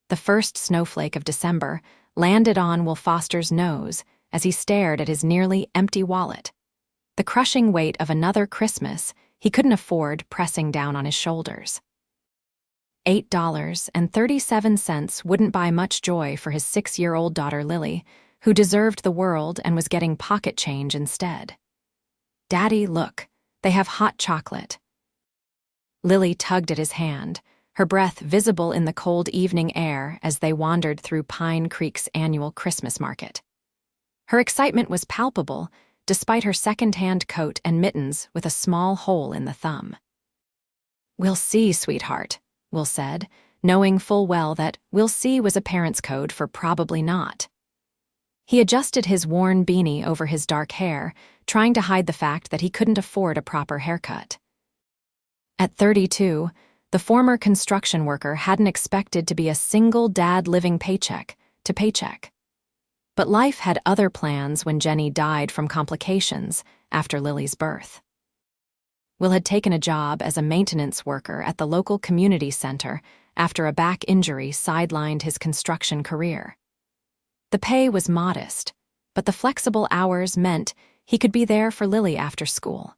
The first snowflake of December landed on Will Foster's nose as he stared at his nearly empty wallet. The crushing weight of another Christmas he couldn't afford pressing down on his shoulders. $8.37 wouldn't buy much joy for his 6-year-old daughter Lily, who deserved the world and was getting pocket change instead. "Daddy, look, they have hot chocolate." Lily tugged at his hand, her breath visible in the cold evening air as they wandered through Pine Creek's annual Christmas market. Her excitement was palpable, despite her second-hand coat and mittens with a small hole in the thumb. "We'll see, sweetheart," Will said, knowing full well that "we'll see" was a parent's code for probably not. He adjusted his worn beanie over his dark hair, trying to hide the fact that he couldn't afford a proper haircut. At 32, the former construction worker hadn't expected to be a single dad living paycheck to paycheck. But life had other plans when Jenny died from complications after Lily's birth. Will had taken a job as a maintenance worker at the local community center after a back injury sidelined his construction career. The pay was modest, but the flexible hours meant he could be there for Lily after school.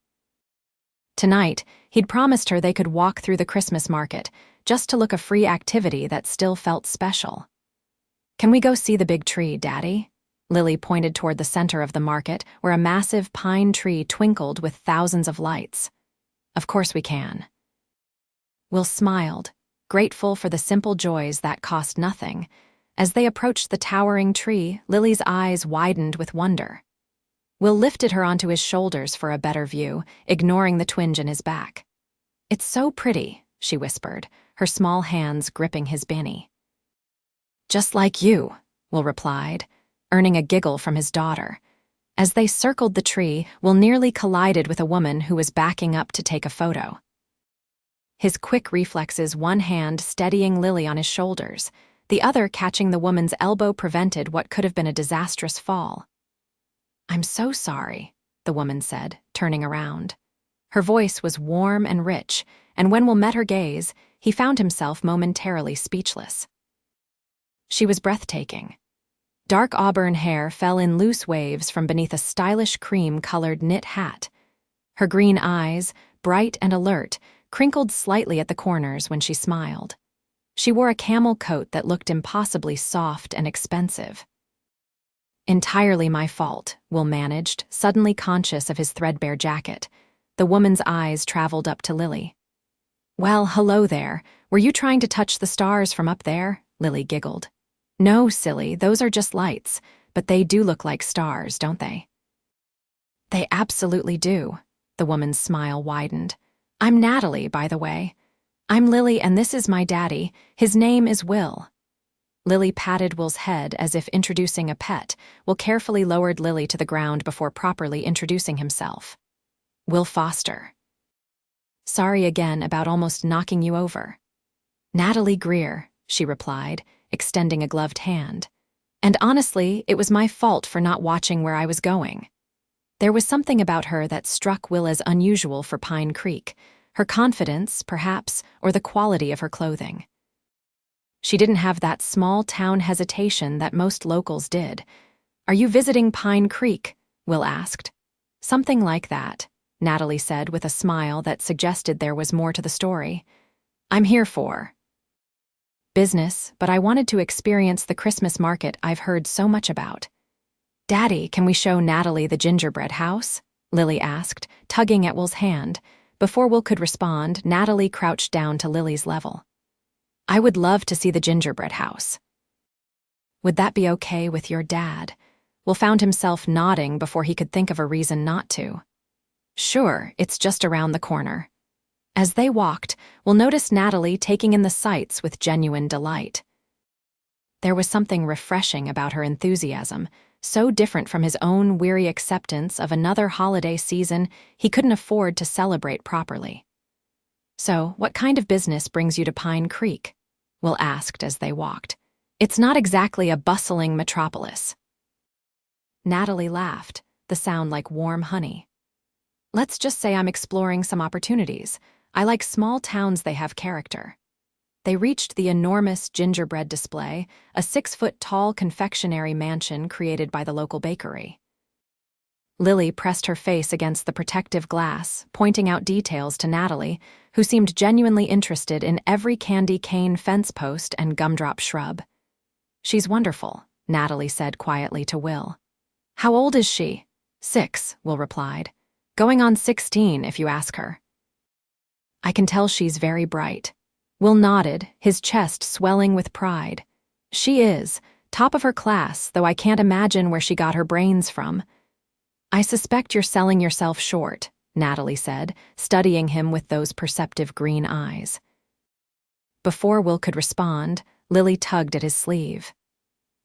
Tonight, he'd promised her they could walk through the Christmas market just to look a free activity that still felt special. "Can we go see the big tree, Daddy?" Lily pointed toward the center of the market where a massive pine tree twinkled with thousands of lights. "Of course we can." Will smiled, grateful for the simple joys that cost nothing. As they approached the towering tree, Lily's eyes widened with wonder. Will lifted her onto his shoulders for a better view, ignoring the twinge in his back. "It's so pretty," she whispered, her small hands gripping his beanie. "Just like you," Will replied, earning a giggle from his daughter. As they circled the tree, Will nearly collided with a woman who was backing up to take a photo. His quick reflexes, one hand steadying Lily on his shoulders, the other catching the woman's elbow, prevented what could have been a disastrous fall. "I'm so sorry," the woman said, turning around. Her voice was warm and rich, and when Will met her gaze, he found himself momentarily speechless. She was breathtaking. Dark auburn hair fell in loose waves from beneath a stylish cream-colored knit hat. Her green eyes, bright and alert, crinkled slightly at the corners when she smiled. She wore a camel coat that looked impossibly soft and expensive. "Entirely my fault," Will managed, suddenly conscious of his threadbare jacket. The woman's eyes traveled up to Lily. "Well, hello there. Were you trying to touch the stars from up there?" Lily giggled. "No, silly, those are just lights, but they do look like stars, don't they?" "They absolutely do." The woman's smile widened. "I'm Natalie, by the way. I'm Lily, and this is my daddy. His name is Will." Lily patted Will's head as if introducing a pet. Will carefully lowered Lily to the ground before properly introducing himself. "Will Foster." "Sorry again about almost knocking you over." "Natalie Greer," she replied, extending a gloved hand. "And honestly, it was my fault for not watching where I was going." There was something about her that struck Will as unusual for Pine Creek, her confidence, perhaps, or the quality of her clothing. She didn't have that small-town hesitation that most locals did. "Are you visiting Pine Creek?" Will asked. "Something like that," Natalie said with a smile that suggested there was more to the story. "I'm here for business, but I wanted to experience the Christmas market I've heard so much about." "Daddy, can we show Natalie the gingerbread house?" Lily asked, tugging at Will's hand. Before Will could respond, Natalie crouched down to Lily's level. "I would love to see the gingerbread house." "Would that be okay with your dad?" Will found himself nodding before he could think of a reason not to. "Sure, it's just around the corner." As they walked, Will noticed Natalie taking in the sights with genuine delight. There was something refreshing about her enthusiasm, so different from his own weary acceptance of another holiday season he couldn't afford to celebrate properly. "So, what kind of business brings you to Pine Creek?" Will asked as they walked. "It's not exactly a bustling metropolis." Natalie laughed, the sound like warm honey. "Let's just say I'm exploring some opportunities. I like small towns, they have character." They reached the enormous gingerbread display, a 6-foot-tall confectionery mansion created by the local bakery. Lily pressed her face against the protective glass, pointing out details to Natalie, who seemed genuinely interested in every candy cane fence post and gumdrop shrub. "She's wonderful," Natalie said quietly to Will. "How old is she?" "6," Will replied. "Going on 16, if you ask her." "I can tell she's very bright." Will nodded, his chest swelling with pride. "She is, top of her class, though I can't imagine where she got her brains from." "I suspect you're selling yourself short," Natalie said, studying him with those perceptive green eyes. Before Will could respond, Lily tugged at his sleeve.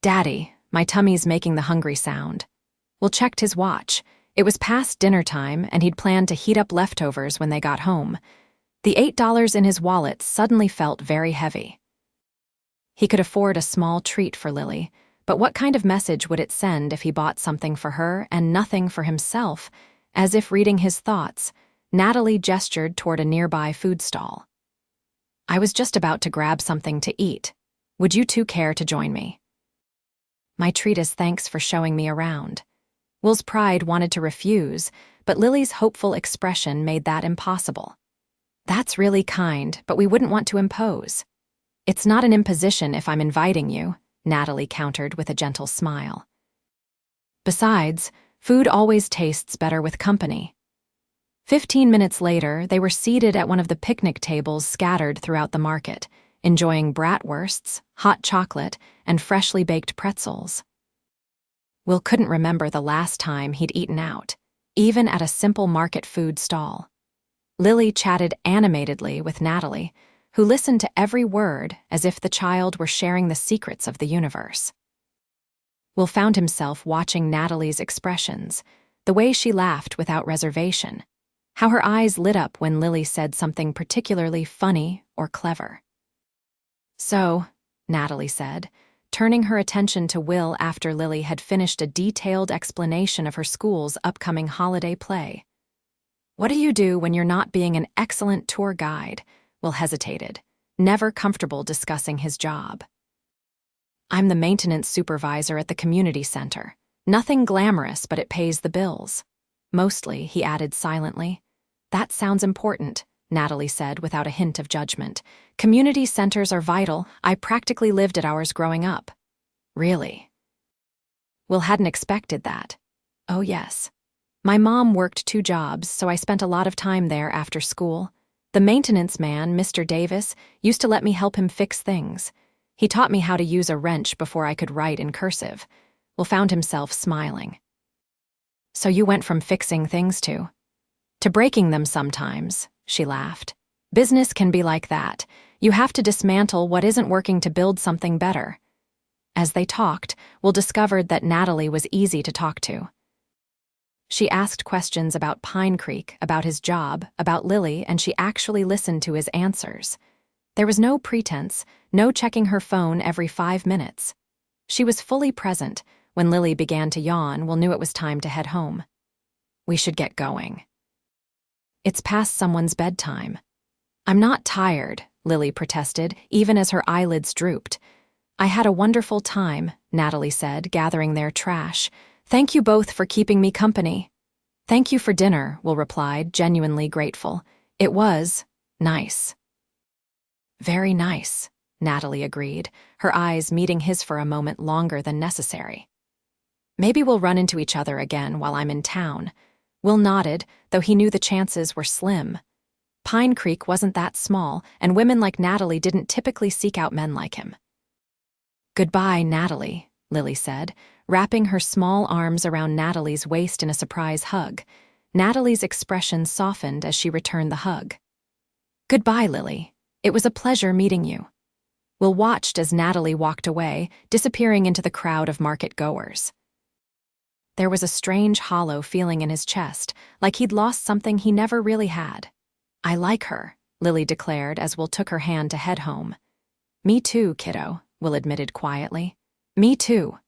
"Daddy, my tummy's making the hungry sound." Will checked his watch. It was past dinner time, and he'd planned to heat up leftovers when they got home. The $8 in his wallet suddenly felt very heavy. He could afford a small treat for Lily, but what kind of message would it send if he bought something for her and nothing for himself? As if reading his thoughts, Natalie gestured toward a nearby food stall. "I was just about to grab something to eat. Would you two care to join me?" "My treat is thanks for showing me around." Will's pride wanted to refuse, but Lily's hopeful expression made that impossible. "That's really kind, but we wouldn't want to impose." "It's not an imposition if I'm inviting you," Natalie countered with a gentle smile. "Besides, food always tastes better with company." 15 minutes later, they were seated at one of the picnic tables scattered throughout the market, enjoying bratwursts, hot chocolate, and freshly baked pretzels. Will couldn't remember the last time he'd eaten out, even at a simple market food stall. Lily chatted animatedly with Natalie, who listened to every word as if the child were sharing the secrets of the universe. Will found himself watching Natalie's expressions, the way she laughed without reservation, how her eyes lit up when Lily said something particularly funny or clever. "So," Natalie said, turning her attention to Will after Lily had finished a detailed explanation of her school's upcoming holiday play. "What do you do when you're not being an excellent tour guide?" Will hesitated, never comfortable discussing his job. "I'm the maintenance supervisor at the community center. Nothing glamorous, but it pays the bills. Mostly," he added silently. "That sounds important," Natalie said without a hint of judgment. "Community centers are vital. I practically lived at ours growing up." "Really?" Will hadn't expected that. "Oh, yes. My mom worked 2 jobs, so I spent a lot of time there after school. The maintenance man, Mr. Davis, used to let me help him fix things. He taught me how to use a wrench before I could write in cursive." Will found himself smiling. "So you went from fixing things to breaking them sometimes," she laughed. "Business can be like that. You have to dismantle what isn't working to build something better." As they talked, Will discovered that Natalie was easy to talk to. She asked questions about Pine Creek, about his job, about Lily, and she actually listened to his answers. There was no pretense, no checking her phone every 5 minutes. She was fully present. When Lily began to yawn, Will knew it was time to head home. "We should get going." "It's past someone's bedtime." "I'm not tired," Lily protested, even as her eyelids drooped. "I had a wonderful time," Natalie said, gathering their trash. "Thank you both for keeping me company." "Thank you for dinner," Will replied, genuinely grateful. "It was nice." "Very nice," Natalie agreed, her eyes meeting his for a moment longer than necessary. "Maybe we'll run into each other again while I'm in town." Will nodded, though he knew the chances were slim. Pine Creek wasn't that small, and women like Natalie didn't typically seek out men like him. "Goodbye, Natalie," Lily said, wrapping her small arms around Natalie's waist in a surprise hug. Natalie's expression softened as she returned the hug. "Goodbye, Lily. It was a pleasure meeting you." Will watched as Natalie walked away, disappearing into the crowd of market-goers. There was a strange hollow feeling in his chest, like he'd lost something he never really had. "I like her," Lily declared as Will took her hand to head home. "Me too, kiddo," Will admitted quietly. "Me too."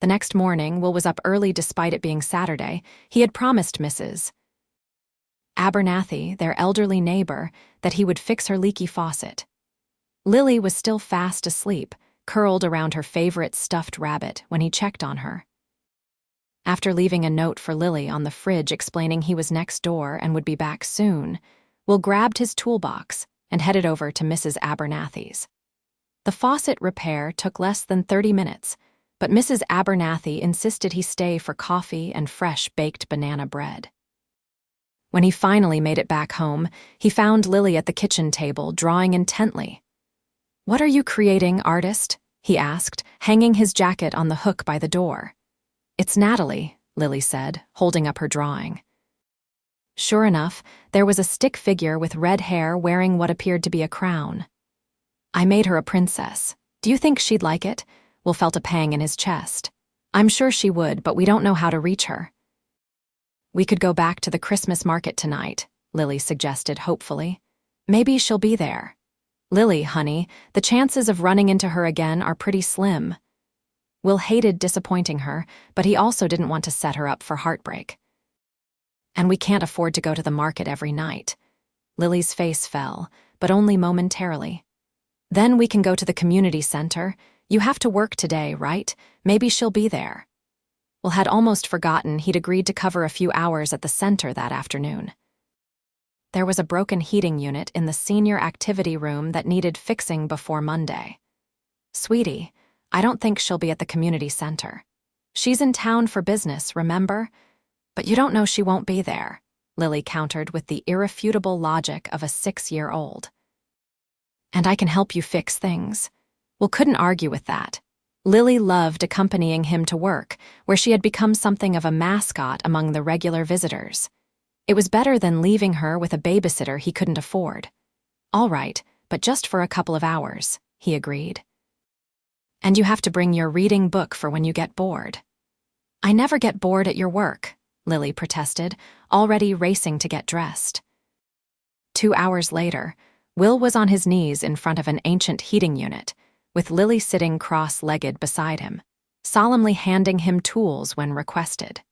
The next morning, Will was up early despite it being Saturday. He had promised Mrs. Abernathy, their elderly neighbor, that he would fix her leaky faucet. Lily was still fast asleep, curled around her favorite stuffed rabbit when he checked on her. After leaving a note for Lily on the fridge explaining he was next door and would be back soon, Will grabbed his toolbox and headed over to Mrs. Abernathy's. The faucet repair took less than 30 minutes, but Mrs. Abernathy insisted he stay for coffee and fresh baked banana bread. When he finally made it back home, he found Lily at the kitchen table, drawing intently. "What are you creating, artist?" he asked, hanging his jacket on the hook by the door. "It's Natalie," Lily said, holding up her drawing. Sure enough, there was a stick figure with red hair wearing what appeared to be a crown. "I made her a princess. Do you think she'd like it?" Will felt a pang in his chest. "I'm sure she would, but we don't know how to reach her." "We could go back to the Christmas market tonight," Lily suggested hopefully. "Maybe she'll be there." "Lily, honey, the chances of running into her again are pretty slim." Will hated disappointing her, but he also didn't want to set her up for heartbreak. "And we can't afford to go to the market every night." Lily's face fell, but only momentarily. "Then we can go to the community center. You have to work today, right? Maybe she'll be there." Will had almost forgotten he'd agreed to cover a few hours at the center that afternoon. There was a broken heating unit in the senior activity room that needed fixing before Monday. "Sweetie, I don't think she'll be at the community center. She's in town for business, remember? But you don't know she won't be there," Lily countered with the irrefutable logic of a 6-year-old. "And I can help you fix things." Will couldn't argue with that. Lily loved accompanying him to work, where she had become something of a mascot among the regular visitors. It was better than leaving her with a babysitter he couldn't afford. "All right, but just for a couple of hours," he agreed. "And you have to bring your reading book for when you get bored." "I never get bored at your work," Lily protested, already racing to get dressed. 2 hours later, Will was on his knees in front of an ancient heating unit, with Lily sitting cross-legged beside him, solemnly handing him tools when requested.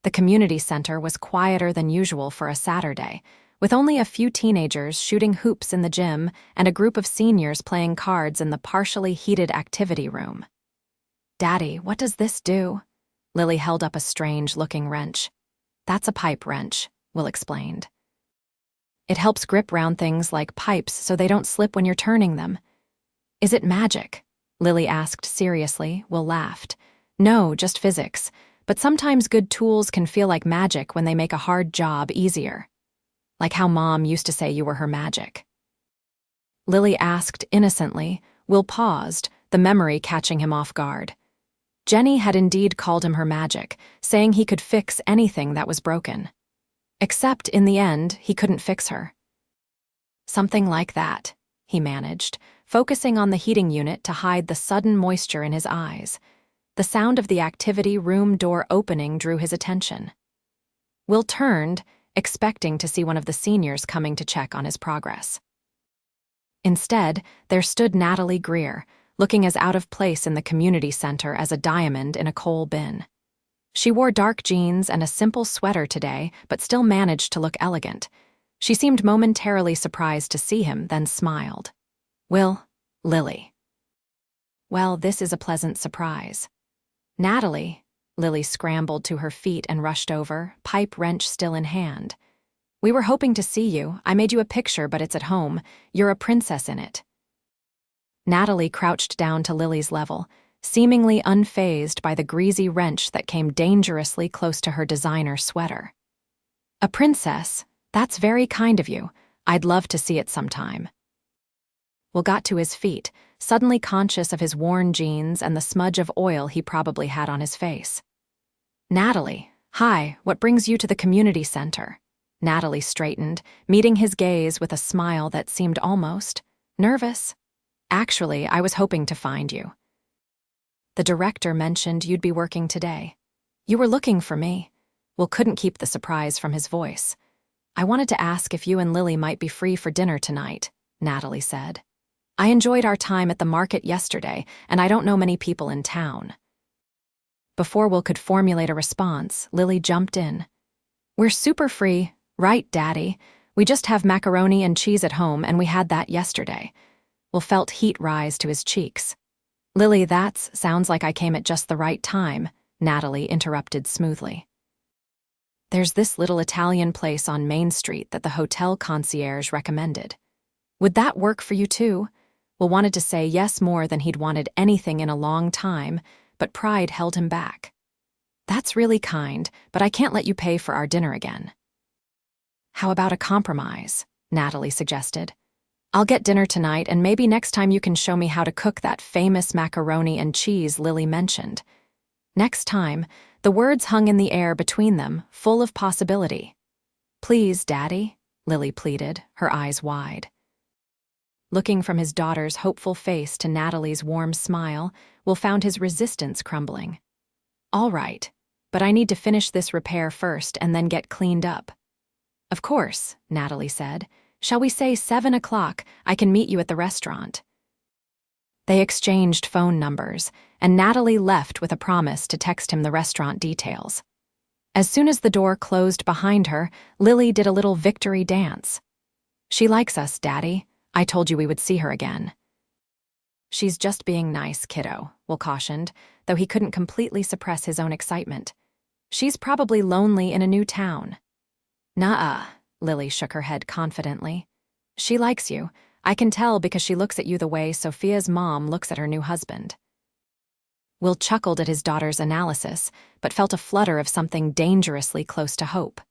The community center was quieter than usual for a Saturday, with only a few teenagers shooting hoops in the gym and a group of seniors playing cards in the partially heated activity room. "Daddy, what does this do?" Lily held up a strange-looking wrench. "That's a pipe wrench," Will explained. "It helps grip round things like pipes so they don't slip when you're turning them." "Is it magic?" Lily asked seriously. Will laughed. "No, just physics. But sometimes good tools can feel like magic when they make a hard job easier. Like how Mom used to say you were her magic." Lily asked innocently. Will paused, the memory catching him off guard. Jenny had indeed called him her magic, saying he could fix anything that was broken. Except, in the end, he couldn't fix her. "Something like that," he managed, focusing on the heating unit to hide the sudden moisture in his eyes. The sound of the activity room door opening drew his attention. Will turned, expecting to see one of the seniors coming to check on his progress. Instead, there stood Natalie Greer, looking as out of place in the community center as a diamond in a coal bin. She wore dark jeans and a simple sweater today, but still managed to look elegant. She seemed momentarily surprised to see him, then smiled. "Will, Lily." "Well, this is a pleasant surprise." "Natalie," Lily scrambled to her feet and rushed over, pipe wrench still in hand. "We were hoping to see you. I made you a picture, but it's at home. You're a princess in it." Natalie crouched down to Lily's level, seemingly unfazed by the greasy wrench that came dangerously close to her designer sweater. "A princess? That's very kind of you. I'd love to see it sometime." Will got to his feet, suddenly conscious of his worn jeans and the smudge of oil he probably had on his face. "Natalie, hi, what brings you to the community center?" Natalie straightened, meeting his gaze with a smile that seemed almost nervous. "Actually, I was hoping to find you. The director mentioned you'd be working today. You were looking for me." Will couldn't keep the surprise from his voice. "I wanted to ask if you and Lily might be free for dinner tonight," Natalie said. "I enjoyed our time at the market yesterday, and I don't know many people in town." Before Will could formulate a response, Lily jumped in. "We're super free, right, Daddy? We just have macaroni and cheese at home, and we had that yesterday. Will felt heat rise to his cheeks. Lily, sounds like I came at just the right time, Natalie interrupted smoothly. There's this little Italian place on Main Street that the hotel concierge recommended. Would that work for you too? Will wanted to say yes more than he'd wanted anything in a long time, but pride held him back. That's really kind, but I can't let you pay for our dinner again. How about a compromise? Natalie suggested. I'll get dinner tonight, and maybe next time you can show me how to cook that famous macaroni and cheese Lily mentioned. Next time, the words hung in the air between them, full of possibility. Please, Daddy, Lily pleaded, her eyes wide. Looking from his daughter's hopeful face to Natalie's warm smile, Will found his resistance crumbling. All right, but I need to finish this repair first and then get cleaned up. Of course, Natalie said. Shall we say 7 o'clock? I can meet you at the restaurant. They exchanged phone numbers, and Natalie left with a promise to text him the restaurant details. As soon as the door closed behind her, Lily did a little victory dance. She likes us, Daddy. I told you we would see her again. She's just being nice, kiddo, Will cautioned, though he couldn't completely suppress his own excitement. She's probably lonely in a new town. Nuh-uh, Lily shook her head confidently. She likes you. I can tell because she looks at you the way Sophia's mom looks at her new husband. Will chuckled at his daughter's analysis, but felt a flutter of something dangerously close to hope.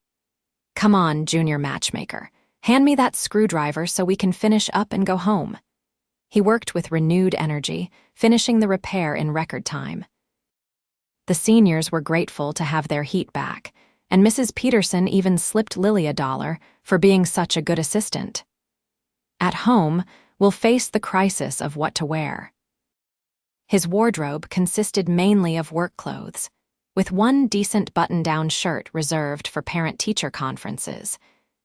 Come on, junior matchmaker. Hand me that screwdriver so we can finish up and go home. He worked with renewed energy, finishing the repair in record time. The seniors were grateful to have their heat back, and Mrs. Peterson even slipped Lily $1 for being such a good assistant. At home, Will face the crisis of what to wear. His wardrobe consisted mainly of work clothes, with one decent button-down shirt reserved for parent-teacher conferences,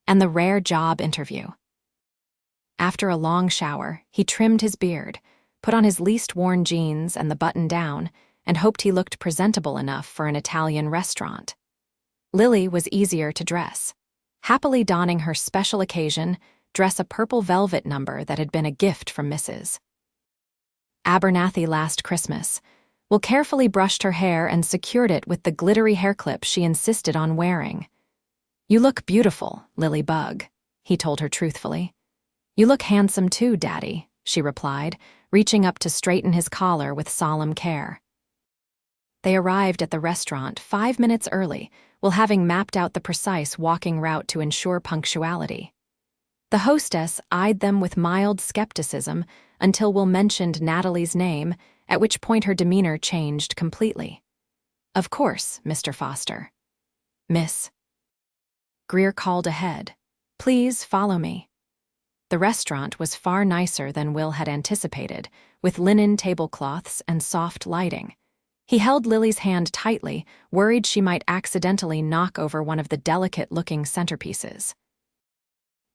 and the rare job interview. After a long shower, he trimmed his beard, put on his least-worn jeans and the button down, and hoped he looked presentable enough for an Italian restaurant. Lily was easier to dress, happily donning her special occasion dress a purple velvet number that had been a gift from Mrs. Abernathy last Christmas. Will carefully brushed her hair and secured it with the glittery hair clip she insisted on wearing. You look beautiful, Lily Bug, he told her truthfully. You look handsome too, Daddy, she replied, reaching up to straighten his collar with solemn care. They arrived at the restaurant 5 minutes early, Will having mapped out the precise walking route to ensure punctuality. The hostess eyed them with mild skepticism until Will mentioned Natalie's name, at which point her demeanor changed completely. Of course, Mr. Foster. Miss Greer called ahead. Please follow me. The restaurant was far nicer than Will had anticipated, with linen tablecloths and soft lighting. He held Lily's hand tightly, worried she might accidentally knock over one of the delicate-looking centerpieces.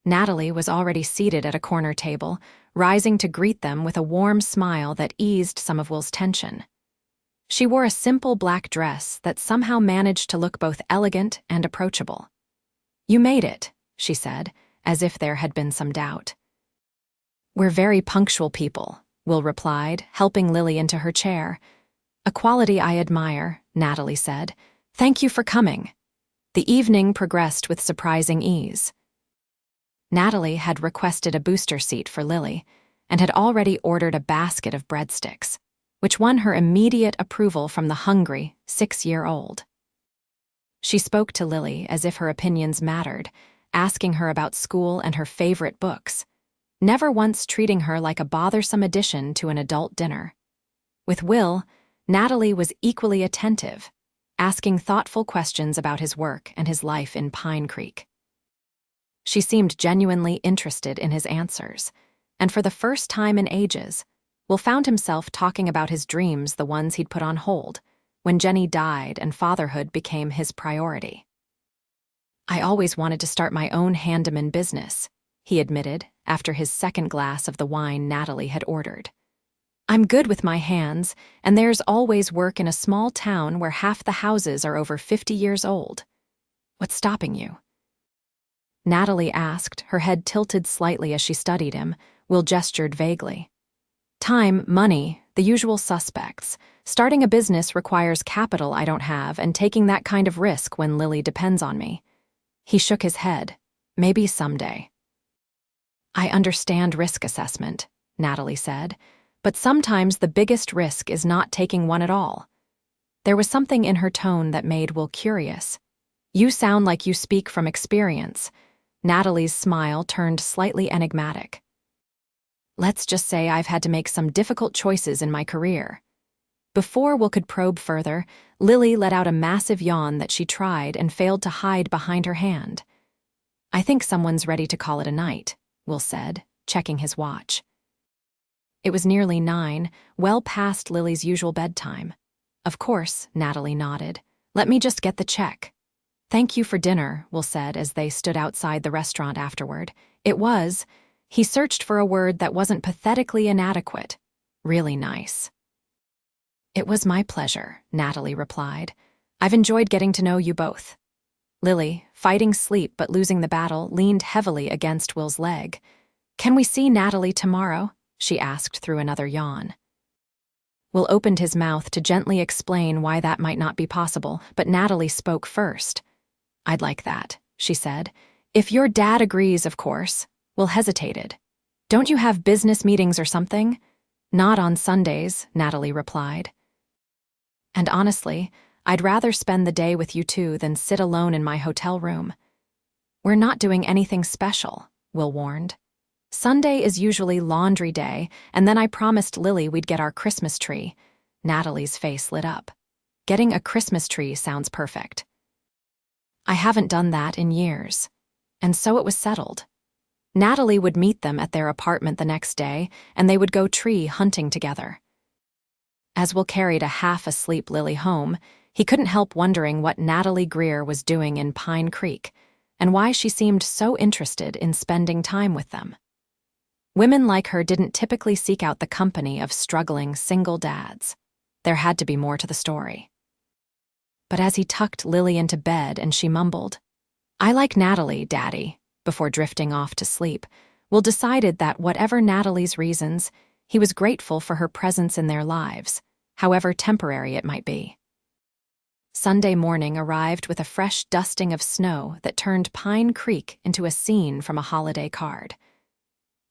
Natalie was already seated at a corner table, rising to greet them with a warm smile that eased some of Will's tension. She wore a simple black dress that somehow managed to look both elegant and approachable. You made it, she said, as if there had been some doubt. We're very punctual people, Will replied, helping Lily into her chair. A quality I admire, Natalie said. Thank you for coming. The evening progressed with surprising ease. Natalie had requested a booster seat for Lily and had already ordered a basket of breadsticks, which won her immediate approval from the hungry 6-year-old. She spoke to Lily as if her opinions mattered, asking her about school and her favorite books, never once treating her like a bothersome addition to an adult dinner. With Will, Natalie was equally attentive, asking thoughtful questions about his work and his life in Pine Creek. She seemed genuinely interested in his answers, and for the first time in ages, Will found himself talking about his dreams, the ones he'd put on hold, when Jenny died and fatherhood became his priority. I always wanted to start my own handyman business, he admitted after his second glass of the wine Natalie had ordered. I'm good with my hands, and there's always work in a small town where half the houses are over 50 years old. What's stopping you? Natalie asked, her head tilted slightly as she studied him, Will gestured vaguely. Time, money, the usual suspects. Starting a business requires capital I don't have, and taking that kind of risk when Lily depends on me. He shook his head. Maybe someday. I understand risk assessment, Natalie said, but sometimes the biggest risk is not taking one at all. There was something in her tone that made Will curious. You sound like you speak from experience. Natalie's smile turned slightly enigmatic. Let's just say I've had to make some difficult choices in my career. Before Will could probe further, Lily let out a massive yawn that she tried and failed to hide behind her hand. I think someone's ready to call it a night, Will said, checking his watch. It was nearly 9, well past Lily's usual bedtime. Of course, Natalie nodded. Let me just get the check. Thank you for dinner, Will said as they stood outside the restaurant afterward. It was, he searched for a word that wasn't pathetically inadequate, really nice. It was my pleasure, Natalie replied. I've enjoyed getting to know you both. Lily, fighting sleep but losing the battle, leaned heavily against Will's leg. Can we see Natalie tomorrow? She asked through another yawn. Will opened his mouth to gently explain why that might not be possible, but Natalie spoke first. I'd like that, she said. If your dad agrees, of course. Will hesitated. Don't you have business meetings or something? Not on Sundays, Natalie replied. And honestly, I'd rather spend the day with you two than sit alone in my hotel room. We're not doing anything special, Will warned. Sunday is usually laundry day, and then I promised Lily we'd get our Christmas tree. Natalie's face lit up. Getting a Christmas tree sounds perfect. I haven't done that in years. And so it was settled. Natalie would meet them at their apartment the next day, and they would go tree hunting together. As Will carried a half-asleep Lily home, he couldn't help wondering what Natalie Greer was doing in Pine Creek, and why she seemed so interested in spending time with them. Women like her didn't typically seek out the company of struggling single dads. There had to be more to the story. But as he tucked Lily into bed and she mumbled, I like Natalie, Daddy, before drifting off to sleep, Will decided that whatever Natalie's reasons, he was grateful for her presence in their lives, however temporary it might be. Sunday morning arrived with a fresh dusting of snow that turned Pine Creek into a scene from a holiday card.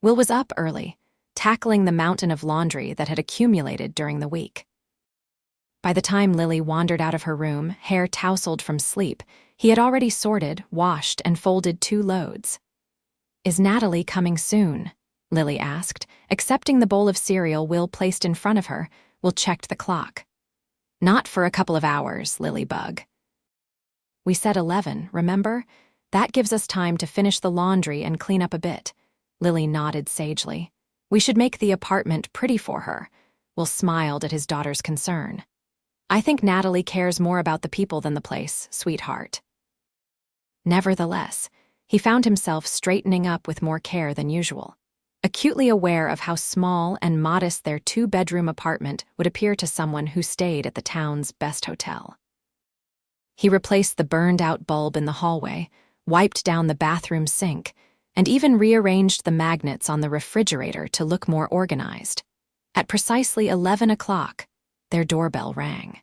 Will was up early, tackling the mountain of laundry that had accumulated during the week. By the time Lily wandered out of her room, hair tousled from sleep, he had already sorted, washed, and folded 2 loads. Is Natalie coming soon? Lily asked, accepting the bowl of cereal Will placed in front of her. Will checked the clock. Not for a couple of hours, Lily bug. We said 11, remember? That gives us time to finish the laundry and clean up a bit. Lily nodded sagely. We should make the apartment pretty for her. Will smiled at his daughter's concern. I think Natalie cares more about the people than the place, sweetheart. Nevertheless, he found himself straightening up with more care than usual, acutely aware of how small and modest their 2-bedroom apartment would appear to someone who stayed at the town's best hotel. He replaced the burned-out bulb in the hallway, wiped down the bathroom sink, and even rearranged the magnets on the refrigerator to look more organized. At precisely 11 o'clock, their doorbell rang.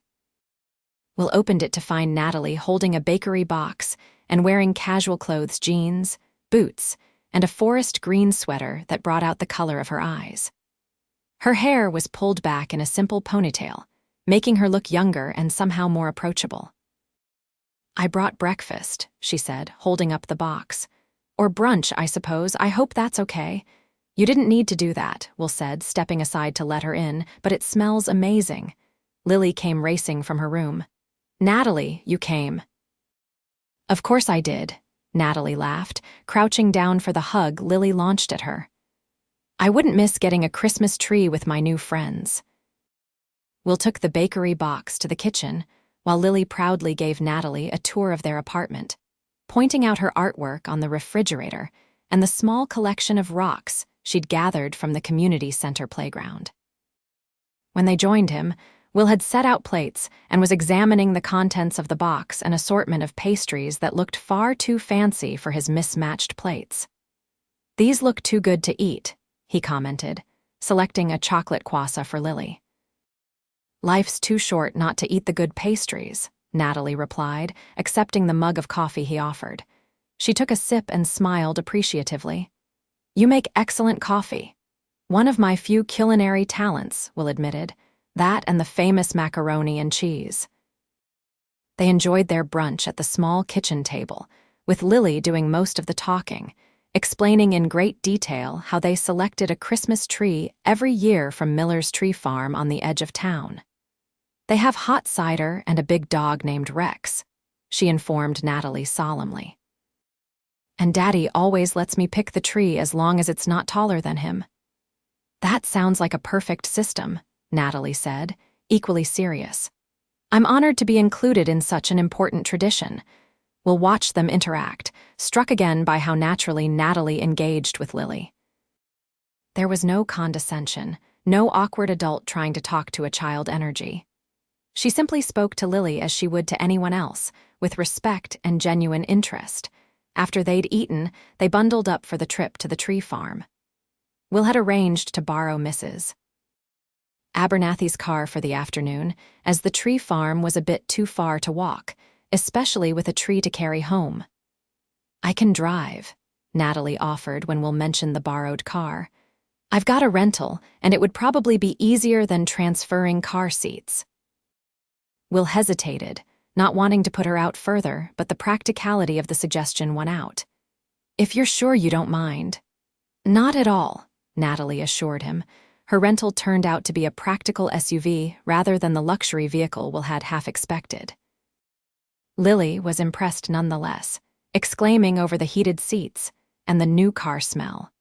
Will opened it to find Natalie holding a bakery box and wearing casual clothes, jeans, boots, and a forest green sweater that brought out the color of her eyes. Her hair was pulled back in a simple ponytail, making her look younger and somehow more approachable. I brought breakfast, she said, holding up the box. Or brunch, I suppose. I hope that's okay. You didn't need to do that, Will said, stepping aside to let her in, but it smells amazing. Lily came racing from her room. Natalie, you came. Of course I did, Natalie laughed, crouching down for the hug Lily launched at her. I wouldn't miss getting a Christmas tree with my new friends. Will took the bakery box to the kitchen, while Lily proudly gave Natalie a tour of their apartment, pointing out her artwork on the refrigerator and the small collection of rocks she'd gathered from the community center playground. When they joined him, Will had set out plates and was examining the contents of the box, an assortment of pastries that looked far too fancy for his mismatched plates. These look too good to eat, he commented, selecting a chocolate croissant for Lily. Life's too short not to eat the good pastries, Natalie replied, accepting the mug of coffee he offered. She took a sip and smiled appreciatively. You make excellent coffee. One of my few culinary talents, Will admitted, that and the famous macaroni and cheese. They enjoyed their brunch at the small kitchen table, with Lily doing most of the talking, explaining in great detail how they selected a Christmas tree every year from Miller's tree farm on the edge of town. They have hot cider and a big dog named Rex, she informed Natalie solemnly. And Daddy always lets me pick the tree as long as it's not taller than him. That sounds like a perfect system, Natalie said, equally serious. I'm honored to be included in such an important tradition. We'll watch them interact, struck again by how naturally Natalie engaged with Lily. There was no condescension, no awkward adult trying to talk to a child energy. She simply spoke to Lily as she would to anyone else, with respect and genuine interest. After they'd eaten, they bundled up for the trip to the tree farm. Will had arranged to borrow Mrs. Abernathy's car for the afternoon, as the tree farm was a bit too far to walk, especially with a tree to carry home. I can drive, Natalie offered when Will mentioned the borrowed car. I've got a rental, and it would probably be easier than transferring car seats. Will hesitated, not wanting to put her out further, but the practicality of the suggestion won out. If you're sure you don't mind. Not at all, Natalie assured him. Her rental turned out to be a practical SUV rather than the luxury vehicle Will had half expected. Lily was impressed nonetheless, exclaiming over the heated seats and the new car smell.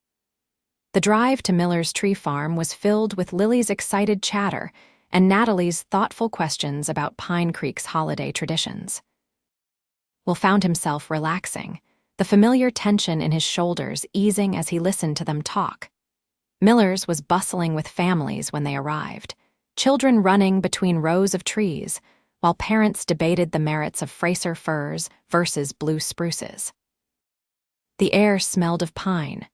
The drive to Miller's tree farm was filled with Lily's excited chatter and Natalie's thoughtful questions about Pine Creek's holiday traditions. Will found himself relaxing, the familiar tension in his shoulders easing as he listened to them talk. Miller's was bustling with families when they arrived, children running between rows of trees, while parents debated the merits of Fraser firs versus blue spruces. The air smelled of pine,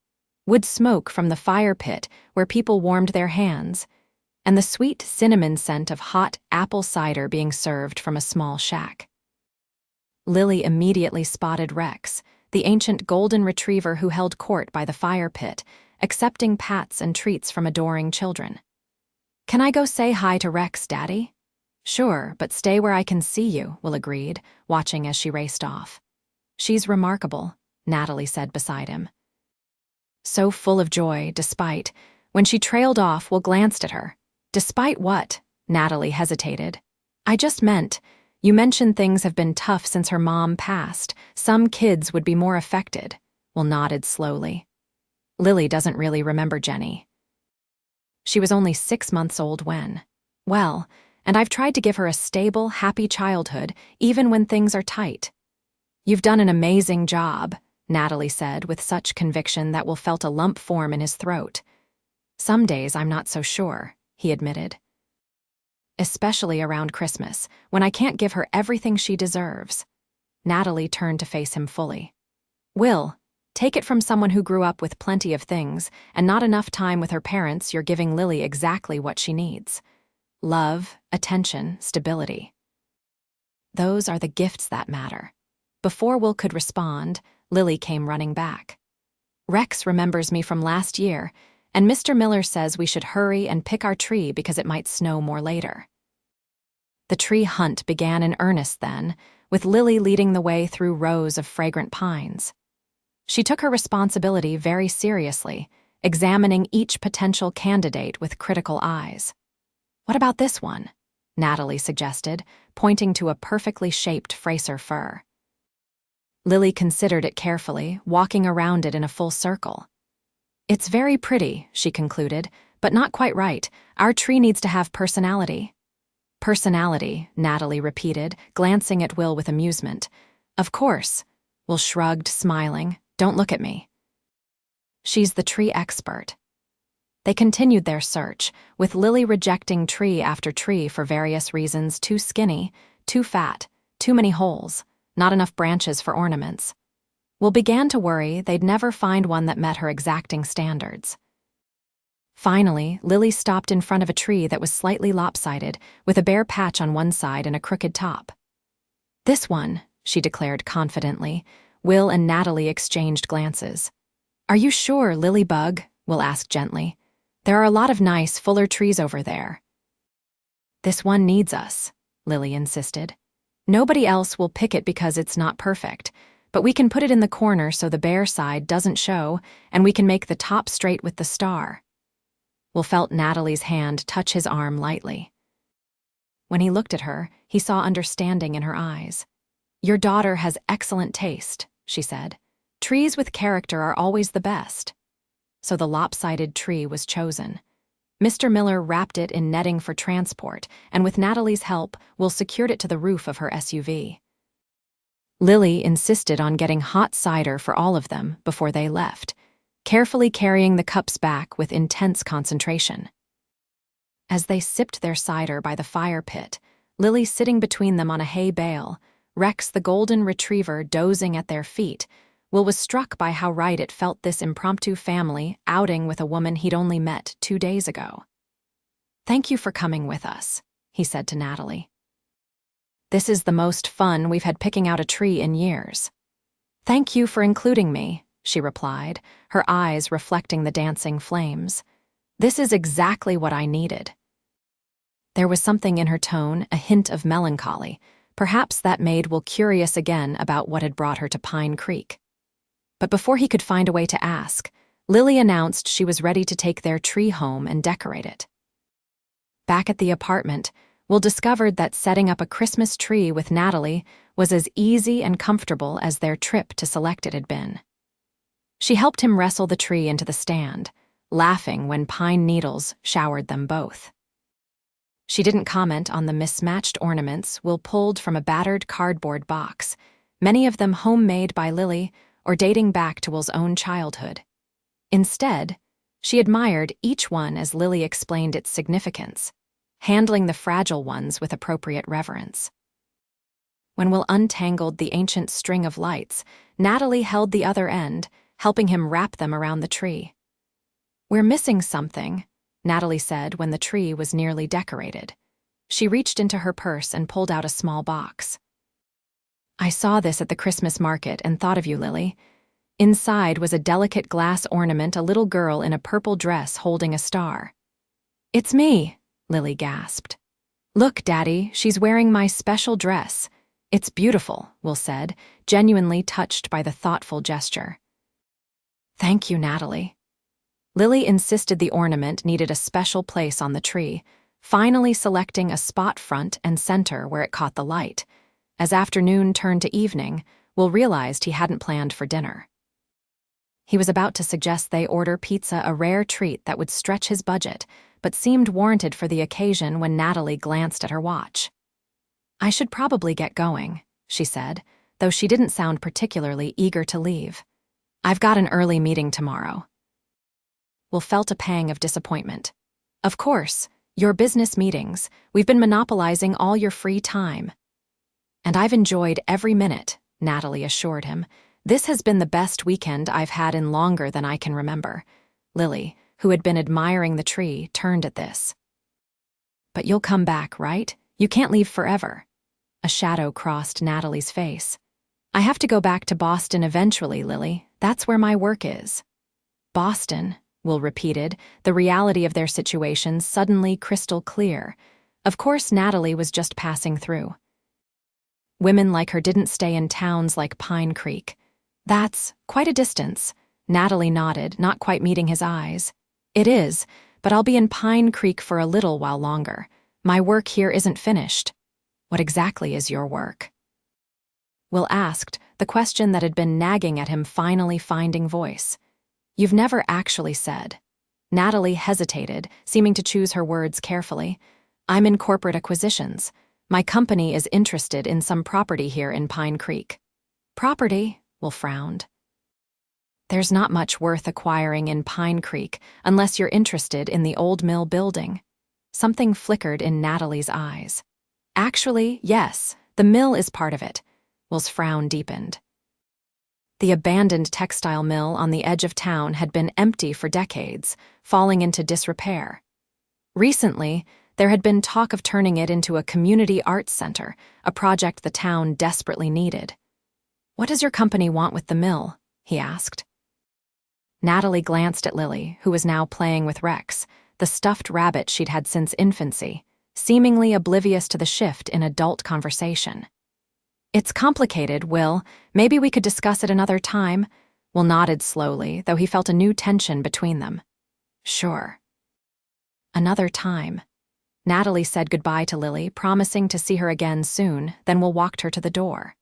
wood smoke from the fire pit where people warmed their hands, and the sweet cinnamon scent of hot apple cider being served from a small shack. Lily immediately spotted Rex, the ancient golden retriever who held court by the fire pit, accepting pats and treats from adoring children. Can I go say hi to Rex, Daddy? Sure, but stay where I can see you, Will agreed, watching as she raced off. She's remarkable, Natalie said beside him. So full of joy, despite, when she trailed off, Will glanced at her. Despite what? Natalie hesitated. I just meant, you mentioned things have been tough since her mom passed. Some kids would be more affected. Will nodded slowly. Lily doesn't really remember Jenny. She was only 6 months old when. Well, and I've tried to give her a stable, happy childhood, even when things are tight. You've done an amazing job, Natalie said with such conviction that Will felt a lump form in his throat. Some days I'm not so sure, he admitted. Especially around Christmas, when I can't give her everything she deserves. Natalie turned to face him fully. Will, take it from someone who grew up with plenty of things and not enough time with her parents, you're giving Lily exactly what she needs. Love, attention, stability. Those are the gifts that matter. Before Will could respond, Lily came running back. Rex remembers me from last year, and Mr. Miller says we should hurry and pick our tree because it might snow more later. The tree hunt began in earnest then, with Lily leading the way through rows of fragrant pines. She took her responsibility very seriously, examining each potential candidate with critical eyes. What about this one? Natalie suggested, pointing to a perfectly shaped Fraser fir. Lily considered it carefully, walking around it in a full circle. It's very pretty, she concluded, but not quite right. Our tree needs to have personality. Personality, Natalie repeated, glancing at Will with amusement. Of course. Will shrugged, smiling. Don't look at me. She's the tree expert. They continued their search, with Lily rejecting tree after tree for various reasons: too skinny, too fat, too many holes, not enough branches for ornaments. Will began to worry they'd never find one that met her exacting standards. Finally, Lily stopped in front of a tree that was slightly lopsided, with a bare patch on one side and a crooked top. "This one," she declared confidently. Will and Natalie exchanged glances. "Are you sure, Lily-bug?" Will asked gently. "There are a lot of nice, fuller trees over there." "This one needs us," Lily insisted. "Nobody else will pick it because it's not perfect, but we can put it in the corner so the bare side doesn't show, and we can make the top straight with the star." Will felt Natalie's hand touch his arm lightly. When he looked at her, he saw understanding in her eyes. "Your daughter has excellent taste," she said. "Trees with character are always the best." So the lopsided tree was chosen. Mr. Miller wrapped it in netting for transport, and with Natalie's help, Will secured it to the roof of her SUV. Lily insisted on getting hot cider for all of them before they left, carefully carrying the cups back with intense concentration. As they sipped their cider by the fire pit, Lily sitting between them on a hay bale, Rex the golden retriever dozing at their feet, Will was struck by how right it felt this impromptu family outing with a woman he'd only met 2 days ago. "Thank you for coming with us," he said to Natalie. "This is the most fun we've had picking out a tree in years." "Thank you for including me," she replied, her eyes reflecting the dancing flames. "This is exactly what I needed." There was something in her tone, a hint of melancholy. Perhaps that made Will curious again about what had brought her to Pine Creek. But before he could find a way to ask, Lily announced she was ready to take their tree home and decorate it. Back at the apartment, Will discovered that setting up a Christmas tree with Natalie was as easy and comfortable as their trip to select it had been. She helped him wrestle the tree into the stand, laughing when pine needles showered them both. She didn't comment on the mismatched ornaments Will pulled from a battered cardboard box, many of them homemade by Lily or dating back to Will's own childhood. Instead, she admired each one as Lily explained its significance, handling the fragile ones with appropriate reverence. When Will untangled the ancient string of lights, Natalie held the other end, helping him wrap them around the tree. "We're missing something," Natalie said when the tree was nearly decorated. She reached into her purse and pulled out a small box. "I saw this at the Christmas market and thought of you, Lily." Inside was a delicate glass ornament, a little girl in a purple dress holding a star. "It's me," Lily gasped. "Look, Daddy, she's wearing my special dress. It's beautiful," Will said, genuinely touched by the thoughtful gesture. "Thank you, Natalie." Lily insisted the ornament needed a special place on the tree, finally selecting a spot front and center where it caught the light. As afternoon turned to evening, Will realized he hadn't planned for dinner. He was about to suggest they order pizza, a rare treat that would stretch his budget, but seemed warranted for the occasion when Natalie glanced at her watch. "I should probably get going," she said, though she didn't sound particularly eager to leave. "I've got an early meeting tomorrow." Will felt a pang of disappointment. "Of course, your business meetings. We've been monopolizing all your free time." "And I've enjoyed every minute," Natalie assured him. "This has been the best weekend I've had in longer than I can remember." Lily, who had been admiring the tree, turned at this. "But you'll come back, right? You can't leave forever." A shadow crossed Natalie's face. "I have to go back to Boston eventually, Lily. That's where my work is." "Boston," Will repeated, the reality of their situation suddenly crystal clear. Of course Natalie was just passing through. Women like her didn't stay in towns like Pine Creek. "That's quite a distance," Natalie nodded, not quite meeting his eyes. "It is, but I'll be in Pine Creek for a little while longer. My work here isn't finished." "What exactly is your work?" Will asked, the question that had been nagging at him finally finding voice. "You've never actually said." Natalie hesitated, seeming to choose her words carefully. "I'm in corporate acquisitions. My company is interested in some property here in Pine Creek." "Property?" Will frowned. "There's not much worth acquiring in Pine Creek unless you're interested in the old mill building." Something flickered in Natalie's eyes. "Actually, yes, the mill is part of it." Will's frown deepened. The abandoned textile mill on the edge of town had been empty for decades, falling into disrepair. Recently, there had been talk of turning it into a community arts center, a project the town desperately needed. "What does your company want with the mill?" he asked. Natalie glanced at Lily, who was now playing with Rex, the stuffed rabbit she'd had since infancy, seemingly oblivious to the shift in adult conversation. "It's complicated, Will. Maybe we could discuss it another time." Will nodded slowly, though he felt a new tension between them. "Sure." Another time. Natalie said goodbye to Lily, promising to see her again soon, then Will walked her to the door.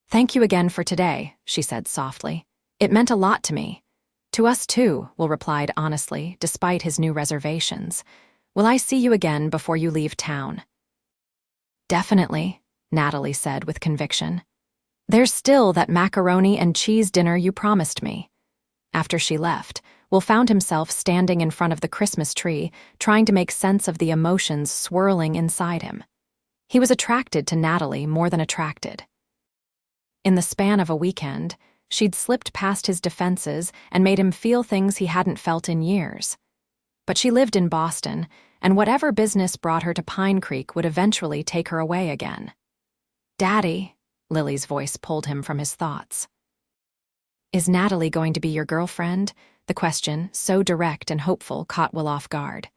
"Thank you again for today," she said softly. "It meant a lot to me." "To us too," Will replied honestly, despite his new reservations. "Will I see you again before you leave town?" "Definitely," Natalie said with conviction. "There's still that macaroni and cheese dinner you promised me." After she left, Will found himself standing in front of the Christmas tree, trying to make sense of the emotions swirling inside him. He was attracted to Natalie more than attracted. In the span of a weekend, she'd slipped past his defenses and made him feel things he hadn't felt in years. But she lived in Boston, and whatever business brought her to Pine Creek would eventually take her away again. "Daddy," Lily's voice pulled him from his thoughts. "Is Natalie going to be your girlfriend?" The question, so direct and hopeful, caught Will off guard.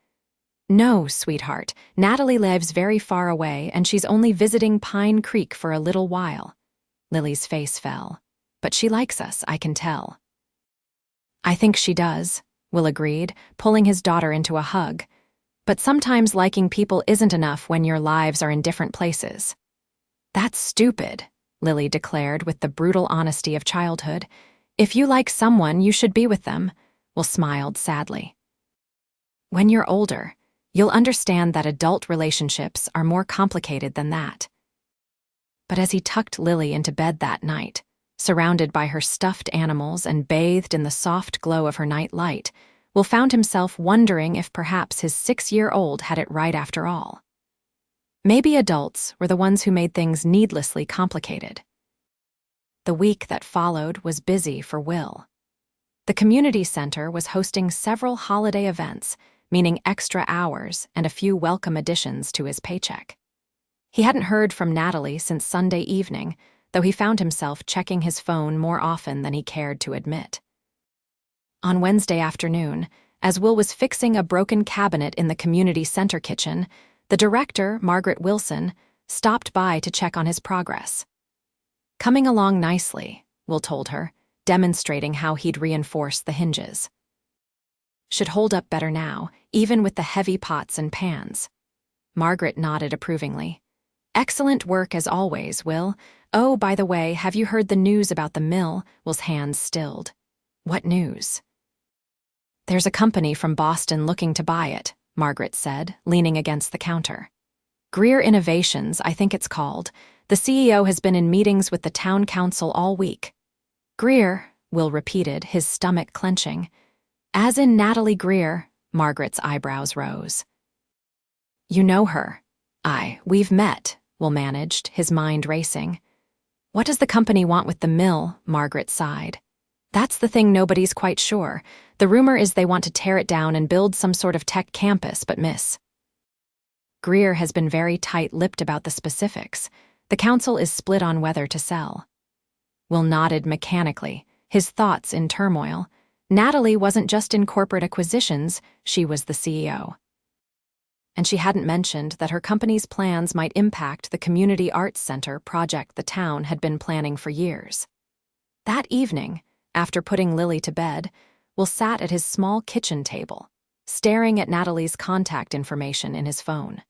"No, sweetheart. Natalie lives very far away, and she's only visiting Pine Creek for a little while." Lily's face fell. "But she likes us, I can tell." "I think she does," Will agreed, pulling his daughter into a hug. "But sometimes liking people isn't enough when your lives are in different places." "That's stupid," Lily declared with the brutal honesty of childhood. "If you like someone, you should be with them." Will smiled sadly. "When you're older, you'll understand that adult relationships are more complicated than that." But as he tucked Lily into bed that night, surrounded by her stuffed animals and bathed in the soft glow of her night light, Will found himself wondering if perhaps his 6-year-old had it right after all. Maybe adults were the ones who made things needlessly complicated. The week that followed was busy for Will. The community center was hosting several holiday events, meaning extra hours and a few welcome additions to his paycheck. He hadn't heard from Natalie since Sunday evening, though he found himself checking his phone more often than he cared to admit. On Wednesday afternoon, as Will was fixing a broken cabinet in the community center kitchen, the director, Margaret Wilson, stopped by to check on his progress. "Coming along nicely," Will told her, demonstrating how he'd reinforced the hinges. "Should hold up better now, even with the heavy pots and pans." Margaret nodded approvingly. "Excellent work as always, Will. Oh, by the way, have you heard the news about the mill?" Will's hands stilled. "What news?" "There's a company from Boston looking to buy it," Margaret said, leaning against the counter. "Greer Innovations, I think it's called. The CEO has been in meetings with the town council all week." "Greer," Will repeated, his stomach clenching. "As in Natalie Greer," Margaret's eyebrows rose. "You know her." We've met," Will managed, his mind racing. "What does the company want with the mill?" Margaret sighed. "That's the thing nobody's quite sure. The rumor is they want to tear it down and build some sort of tech campus, but Miss Greer has been very tight-lipped about the specifics. The council is split on whether to sell." Will nodded mechanically, his thoughts in turmoil. Natalie wasn't just in corporate acquisitions, she was the CEO. And she hadn't mentioned that her company's plans might impact the community arts center project the town had been planning for years. That evening, after putting Lily to bed, Will sat at his small kitchen table, staring at Natalie's contact information in his phone.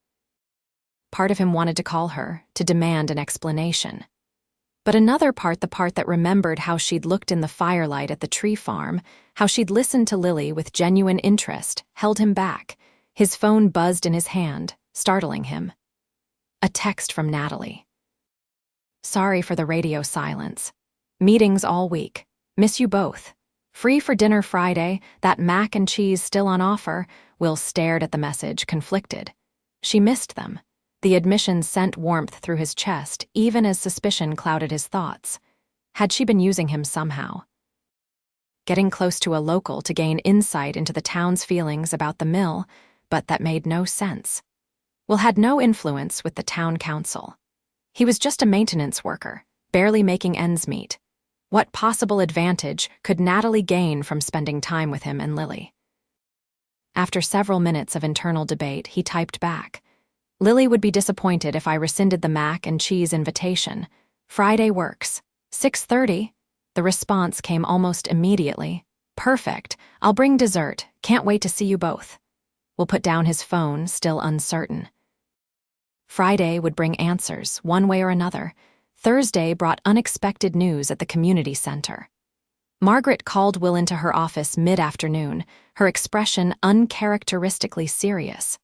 Part of him wanted to call her, to demand an explanation. But another part, the part that remembered how she'd looked in the firelight at the tree farm, how she'd listened to Lily with genuine interest, held him back. His phone buzzed in his hand, startling him. A text from Natalie. "Sorry for the radio silence. Meetings all week. Miss you both. Free for dinner Friday, that mac and cheese still on offer." Will stared at the message, conflicted. She missed them. The admission sent warmth through his chest, even as suspicion clouded his thoughts. Had she been using him somehow? Getting close to a local to gain insight into the town's feelings about the mill, but that made no sense. Will had no influence with the town council. He was just a maintenance worker, barely making ends meet. What possible advantage could Natalie gain from spending time with him and Lily? After several minutes of internal debate, he typed back. Lily would be disappointed if I rescinded the mac and cheese invitation. Friday works. 6:30. The response came almost immediately. Perfect. I'll bring dessert. Can't wait to see you both. Will put down his phone, still uncertain. Friday would bring answers, one way or another. Thursday brought unexpected news at the community center. Margaret called Will into her office mid-afternoon, her expression uncharacteristically serious.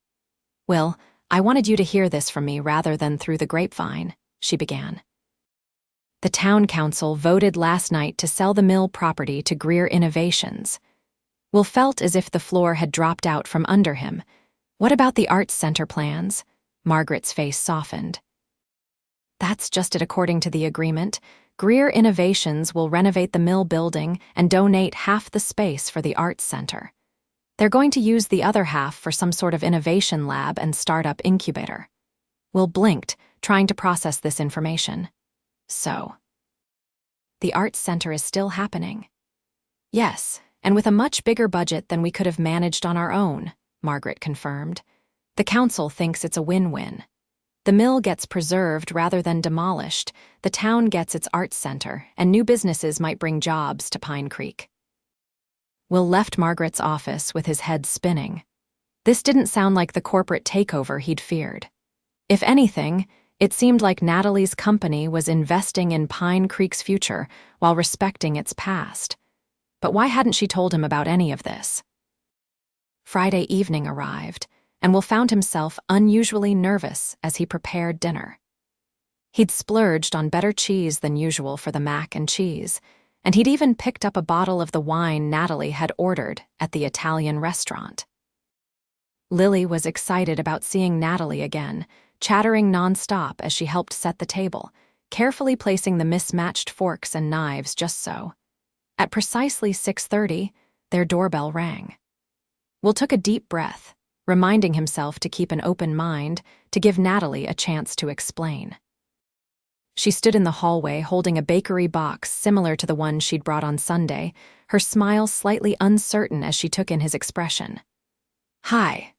Will, I wanted you to hear this from me rather than through the grapevine, she began. The town council voted last night to sell the mill property to Greer Innovations. Will felt as if the floor had dropped out from under him. What about the arts center plans? Margaret's face softened. That's just it according to the agreement. Greer Innovations will renovate the mill building and donate half the space for the arts center. They're going to use the other half for some sort of innovation lab and startup incubator. Will blinked, trying to process this information. So, the arts center is still happening. Yes, and with a much bigger budget than we could have managed on our own, Margaret confirmed. The council thinks it's a win-win. The mill gets preserved rather than demolished, the town gets its arts center, and new businesses might bring jobs to Pine Creek. Will left Margaret's office with his head spinning. This didn't sound like the corporate takeover he'd feared. If anything, it seemed like Natalie's company was investing in Pine Creek's future while respecting its past. But why hadn't she told him about any of this? Friday evening arrived, and Will found himself unusually nervous as he prepared dinner. He'd splurged on better cheese than usual for the mac and cheese, and he'd even picked up a bottle of the wine Natalie had ordered at the Italian restaurant. Lily was excited about seeing Natalie again, chattering nonstop as she helped set the table, carefully placing the mismatched forks and knives just so. At precisely 6:30, their doorbell rang. Will took a deep breath, reminding himself to keep an open mind, to give Natalie a chance to explain. She stood in the hallway holding a bakery box similar to the one she'd brought on Sunday, her smile slightly uncertain as she took in his expression. Hi,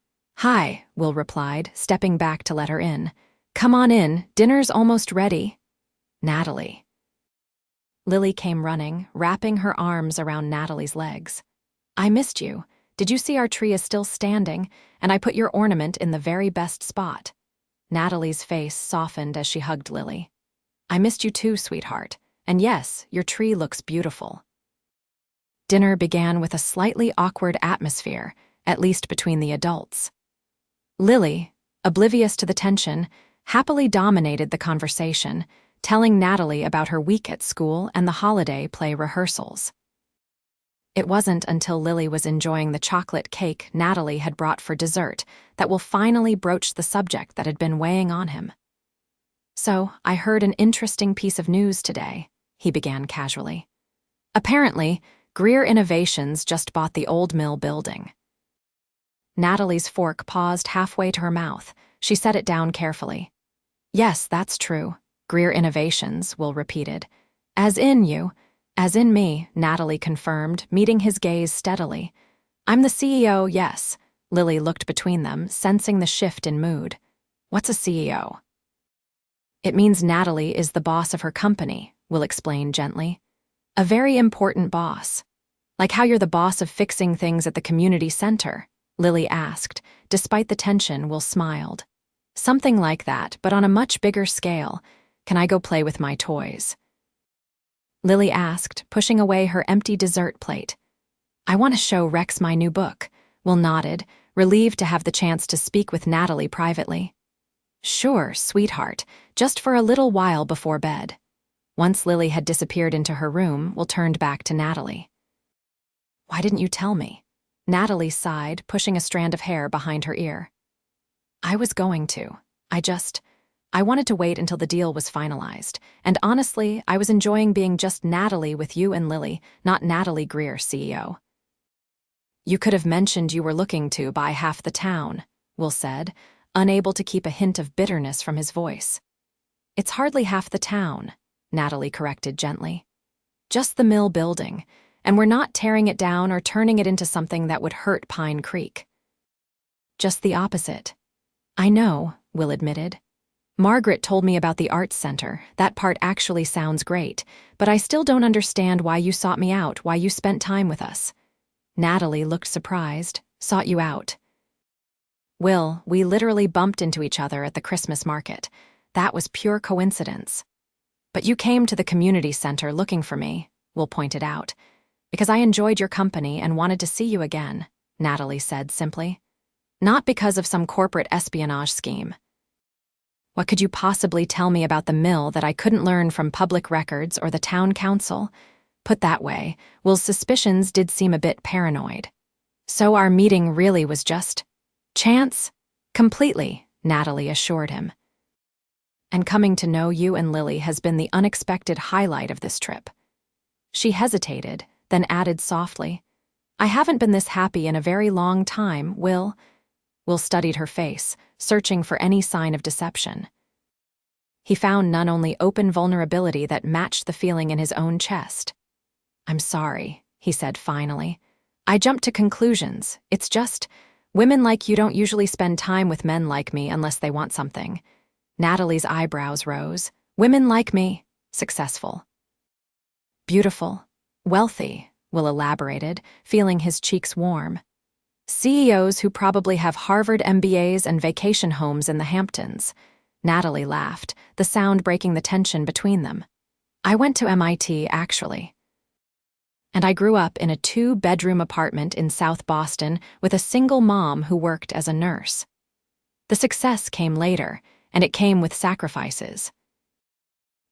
Will replied, stepping back to let her in. Come on in, dinner's almost ready. Natalie. Lily came running, wrapping her arms around Natalie's legs. I missed you. Did you see our tree is still standing, and I put your ornament in the very best spot? Natalie's face softened as she hugged Lily. I missed you too, sweetheart, and yes, your tree looks beautiful. Dinner began with a slightly awkward atmosphere, at least between the adults. Lily, oblivious to the tension, happily dominated the conversation, telling Natalie about her week at school and the holiday play rehearsals. It wasn't until Lily was enjoying the chocolate cake Natalie had brought for dessert that Will finally broached the subject that had been weighing on him. So, I heard an interesting piece of news today, he began casually. Apparently, Greer Innovations just bought the old mill building. Natalie's fork paused halfway to her mouth. She set it down carefully. Yes, that's true. Greer Innovations, Will repeated. As in you. As in me, Natalie confirmed, meeting his gaze steadily. I'm the CEO, yes. Lily looked between them, sensing the shift in mood. What's a CEO? It means Natalie is the boss of her company, Will explained gently. A very important boss. Like how you're the boss of fixing things at the community center, Lily asked. Despite the tension, Will smiled. Something like that, but on a much bigger scale. Can I go play with my toys? Lily asked, pushing away her empty dessert plate. I want to show Rex my new book. Will nodded, relieved to have the chance to speak with Natalie privately. Sure, sweetheart, just for a little while before bed. Once Lily had disappeared into her room, Will turned back to Natalie. Why didn't you tell me? Natalie sighed, pushing a strand of hair behind her ear. I was going to. I wanted to wait until the deal was finalized, and honestly, I was enjoying being just Natalie with you and Lily, not Natalie Greer, CEO. You could have mentioned you were looking to buy half the town, Will said, unable to keep a hint of bitterness from his voice. It's hardly half the town, Natalie corrected gently. Just the mill building, and we're not tearing it down or turning it into something that would hurt Pine Creek. Just the opposite. I know, Will admitted. Margaret told me about the arts center. That part actually sounds great, but I still don't understand why you sought me out, why you spent time with us. Natalie looked surprised. Sought you out. Will, we literally bumped into each other at the Christmas market. That was pure coincidence. But you came to the community center looking for me, Will pointed out. Because I enjoyed your company and wanted to see you again, Natalie said simply. Not because of some corporate espionage scheme. What could you possibly tell me about the mill that I couldn't learn from public records or the town council? Put that way, Will's suspicions did seem a bit paranoid. So our meeting really was just chance? Completely, Natalie assured him. And coming to know you and Lily has been the unexpected highlight of this trip. She hesitated, then added softly, I haven't been this happy in a very long time, Will. Will studied her face, searching for any sign of deception. He found none, only open vulnerability that matched the feeling in his own chest. I'm sorry, he said finally. I jumped to conclusions. It's just, women like you don't usually spend time with men like me unless they want something. Natalie's eyebrows rose. Women like me, successful. Beautiful, wealthy, Will elaborated, feeling his cheeks warm. CEOs who probably have Harvard MBAs and vacation homes in the Hamptons. Natalie laughed, the sound breaking the tension between them. I went to MIT, actually. And I grew up in a 2-bedroom apartment in South Boston with a single mom who worked as a nurse. The success came later, and it came with sacrifices.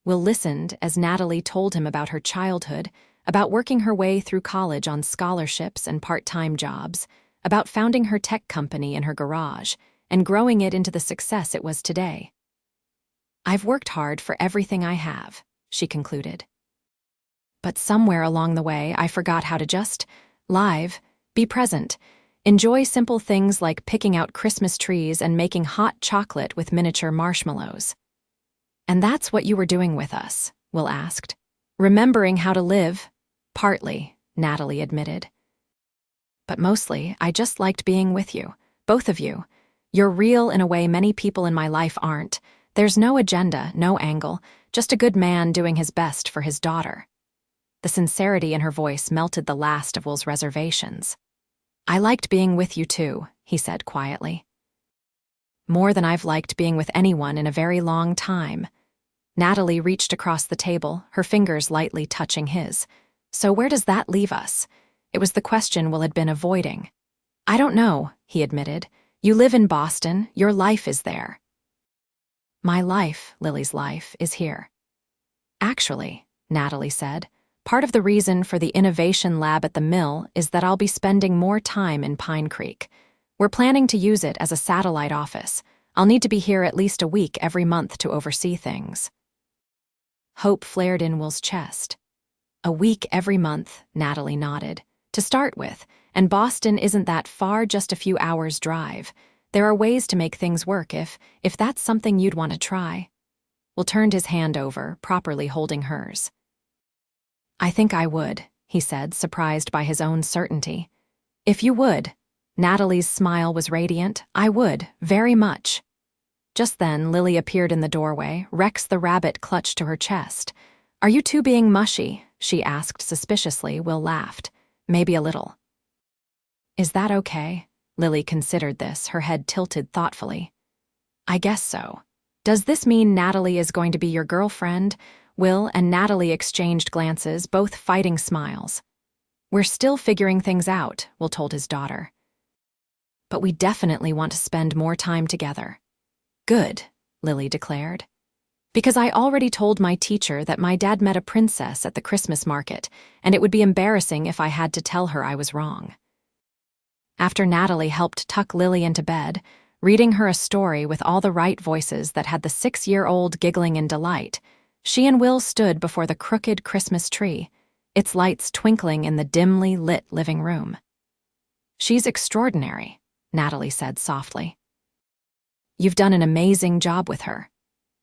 Will listened as Natalie told him about her childhood, about working her way through college on scholarships and part-time jobs, about founding her tech company in her garage, and growing it into the success it was today. I've worked hard for everything I have, she concluded. But somewhere along the way, I forgot how to just live, be present, enjoy simple things like picking out Christmas trees and making hot chocolate with miniature marshmallows. And that's what you were doing with us, Will asked. Remembering how to live? Partly, Natalie admitted. But mostly, I just liked being with you, both of you. You're real in a way many people in my life aren't. There's no agenda, no angle, just a good man doing his best for his daughter. The sincerity in her voice melted the last of Will's reservations. I liked being with you too, he said quietly. More than I've liked being with anyone in a very long time. Natalie reached across the table, her fingers lightly touching his. So where does that leave us? It was the question Will had been avoiding. I don't know, he admitted. You live in Boston, your life is there. My life, Lily's life, is here. Actually, Natalie said, part of the reason for the innovation lab at the mill is that I'll be spending more time in Pine Creek. We're planning to use it as a satellite office. I'll need to be here at least a week every month to oversee things. Hope flared in Will's chest. A week every month, Natalie nodded. To start with, and Boston isn't that far, just a few hours' drive. There are ways to make things work if that's something you'd want to try. Will turned his hand over, properly holding hers. I think I would, he said, surprised by his own certainty. If you would. Natalie's smile was radiant. I would, very much. Just then, Lily appeared in the doorway. Rex the rabbit clutched to her chest. Are you two being mushy? She asked suspiciously. Will laughed. Maybe a little. Is that okay? Lily considered this, her head tilted thoughtfully. I guess so. Does this mean Natalie is going to be your girlfriend? Will and Natalie exchanged glances, both fighting smiles. We're still figuring things out, Will told his daughter. But we definitely want to spend more time together. Good, Lily declared. Because I already told my teacher that my dad met a princess at the Christmas market, and it would be embarrassing if I had to tell her I was wrong. After Natalie helped tuck Lily into bed, reading her a story with all the right voices that had the 6-year-old giggling in delight. She and Will stood before the crooked Christmas tree, its lights twinkling in the dimly lit living room. "She's extraordinary," Natalie said softly. "You've done an amazing job with her."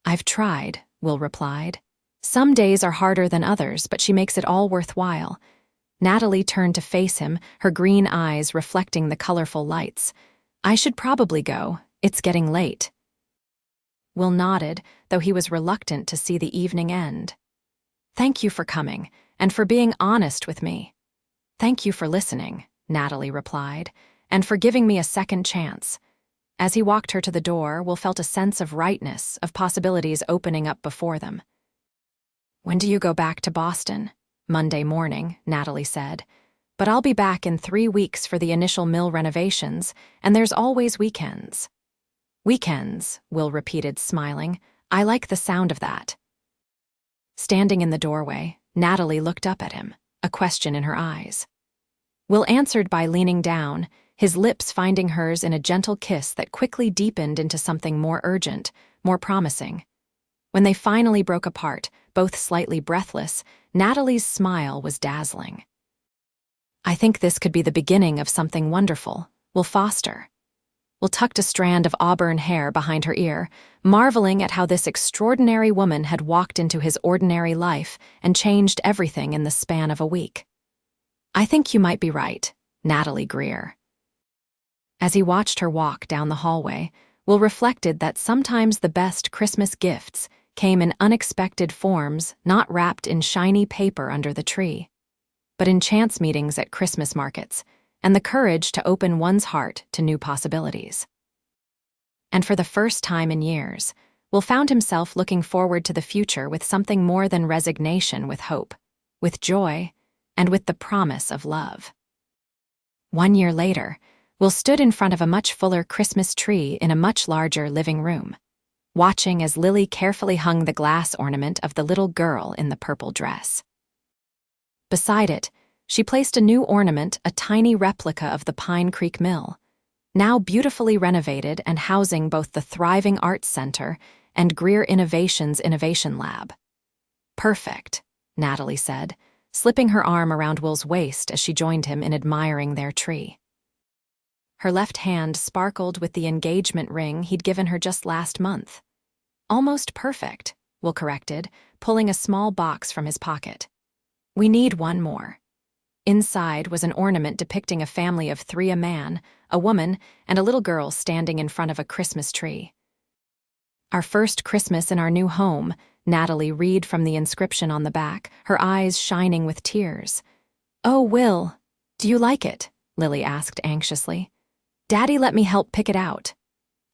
"I've tried," Will replied. "Some days are harder than others, but she makes it all worthwhile." Natalie turned to face him, her green eyes reflecting the colorful lights. "I should probably go. It's getting late." Will nodded, though he was reluctant to see the evening end. "Thank you for coming, and for being honest with me." "Thank you for listening," Natalie replied, "and for giving me a second chance." As he walked her to the door, Will felt a sense of rightness, of possibilities opening up before them. "When do you go back to Boston?" "Monday morning," Natalie said. "But I'll be back in 3 weeks for the initial mill renovations, and there's always weekends." "Weekends," Will repeated, smiling. "I like the sound of that." Standing in the doorway, Natalie looked up at him, a question in her eyes. Will answered by leaning down, his lips finding hers in a gentle kiss that quickly deepened into something more urgent, more promising. When they finally broke apart, both slightly breathless, Natalie's smile was dazzling. "I think this could be the beginning of something wonderful. We'll foster." Will tucked a strand of auburn hair behind her ear, marveling at how this extraordinary woman had walked into his ordinary life and changed everything in the span of a week. "I think you might be right," Natalie Greer. As he watched her walk down the hallway, Will reflected that sometimes the best Christmas gifts came in unexpected forms, not wrapped in shiny paper under the tree, but in chance meetings at Christmas markets, and the courage to open one's heart to new possibilities. And for the first time in years, Will found himself looking forward to the future with something more than resignation, with hope, with joy, and with the promise of love. 1 year later, Will stood in front of a much fuller Christmas tree in a much larger living room, watching as Lily carefully hung the glass ornament of the little girl in the purple dress. Beside it, she placed a new ornament, a tiny replica of the Pine Creek Mill, now beautifully renovated and housing both the thriving Arts Center and Greer Innovations Innovation Lab. "Perfect," Natalie said, slipping her arm around Will's waist as she joined him in admiring their tree. Her left hand sparkled with the engagement ring he'd given her just last month. "Almost perfect," Will corrected, pulling a small box from his pocket. "We need one more." Inside was an ornament depicting a family of 3, a man, a woman, and a little girl standing in front of a Christmas tree. "Our first Christmas in our new home," Natalie read from the inscription on the back, her eyes shining with tears. "Oh, Will, do you like it?" Lily asked anxiously. "Daddy let me help pick it out."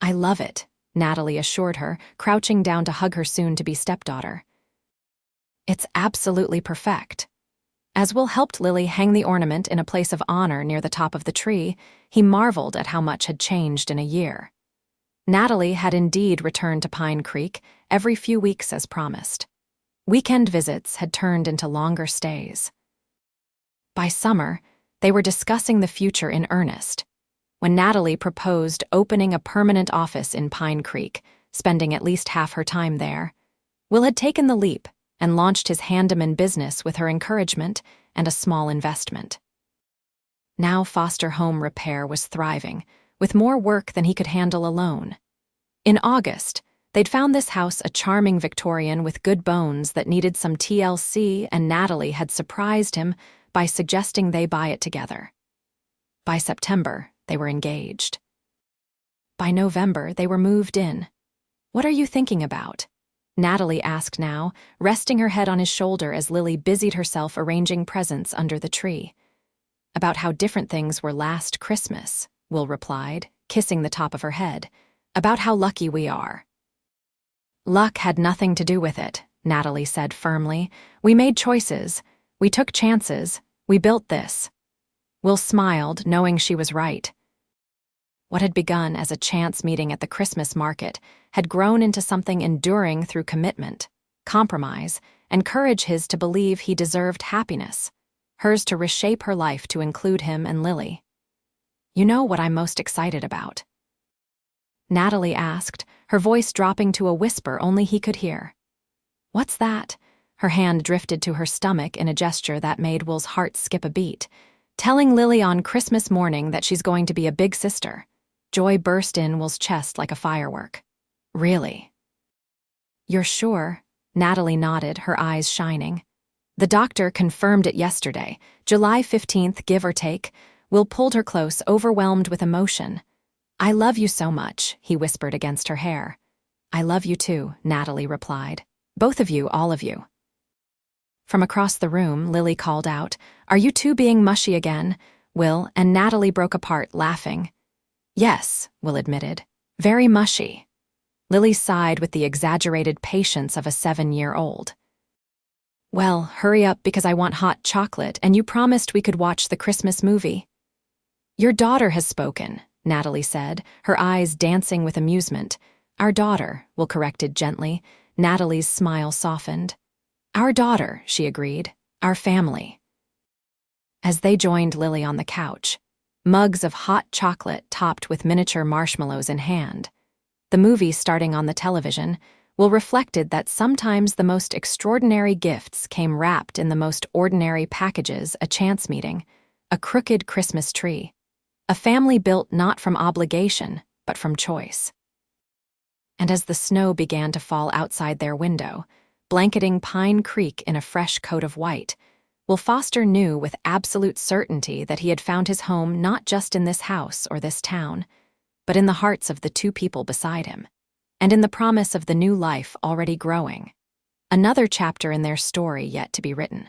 "I love it," Natalie assured her, crouching down to hug her soon-to-be stepdaughter. "It's absolutely perfect." As Will helped Lily hang the ornament in a place of honor near the top of the tree, he marveled at how much had changed in a year. Natalie had indeed returned to Pine Creek every few weeks as promised. Weekend visits had turned into longer stays. By summer, they were discussing the future in earnest. When Natalie proposed opening a permanent office in Pine Creek, spending at least half her time there, Will had taken the leap and launched his handyman business with her encouragement and a small investment. Now foster home repair was thriving, with more work than he could handle alone. In August, they'd found this house a charming Victorian with good bones that needed some TLC, and Natalie had surprised him by suggesting they buy it together. By September, they were engaged. By November, they were moved in. "What are you thinking about?" Natalie asked now, resting her head on his shoulder as Lily busied herself arranging presents under the tree. "About how different things were last Christmas," Will replied, kissing the top of her head. "About how lucky we are." "Luck had nothing to do with it," Natalie said firmly. "We made choices. We took chances. We built this." Will smiled, knowing she was right. What had begun as a chance meeting at the Christmas market had grown into something enduring through commitment, compromise, and courage, his to believe he deserved happiness, hers to reshape her life to include him and Lily. "You know what I'm most excited about?" Natalie asked, her voice dropping to a whisper only he could hear. "What's that?" Her hand drifted to her stomach in a gesture that made Will's heart skip a beat. "Telling Lily on Christmas morning that she's going to be a big sister." Joy burst in Will's chest like a firework. "Really?" "You're sure?" Natalie nodded, her eyes shining. "The doctor confirmed it yesterday, July 15th, give or take." Will pulled her close, overwhelmed with emotion. "I love you so much," he whispered against her hair. "I love you too," Natalie replied. "Both of you, all of you." From across the room, Lily called out, "Are you two being mushy again?" Will and Natalie broke apart, laughing. "Yes," Will admitted. "Very mushy." Lily sighed with the exaggerated patience of a 7-year-old. "Well, hurry up because I want hot chocolate, and you promised we could watch the Christmas movie." "Your daughter has spoken," Natalie said, her eyes dancing with amusement. "Our daughter," Will corrected gently. Natalie's smile softened. "Our daughter," she agreed. "Our family." As they joined Lily on the couch, mugs of hot chocolate topped with miniature marshmallows in hand, the movie starting on the television, Will reflected that sometimes the most extraordinary gifts came wrapped in the most ordinary packages: a chance meeting, a crooked Christmas tree, a family built not from obligation, but from choice. And as the snow began to fall outside their window, blanketing Pine Creek in a fresh coat of white, Will Foster knew with absolute certainty that he had found his home not just in this house or this town, but in the hearts of the two people beside him, and in the promise of the new life already growing. Another chapter in their story yet to be written.